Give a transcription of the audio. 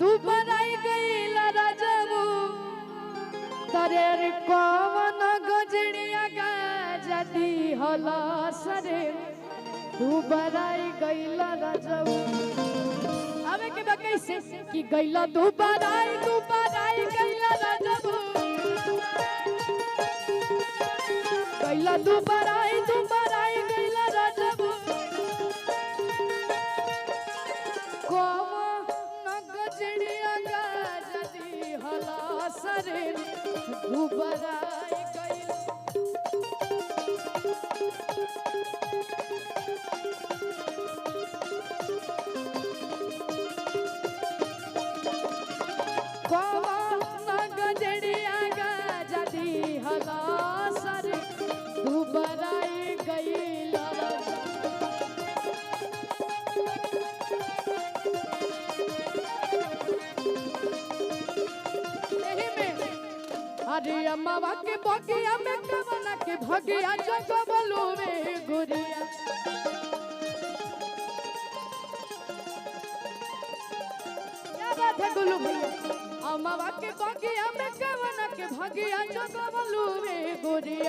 दुबराई गईला राजमू तरेर कवन गजड़िया गाजदी होला सरे दुबराई गईला राजमू अबे के बा कैसे कि गईला दुबराई गईला राजमू गईला दुबराई गईला राजमू गजड़िया गाजदी होला सरे दुबराई गईला गजड़िया गाजदी होला सरे दुबराई गईला अरे अम्मा के बगिया में कवना के भगिया जगबलू में गुरिया क्या बात है गुलू भैया अम्मा के बगिया में कवना के भगिया जगबलू में गुरिया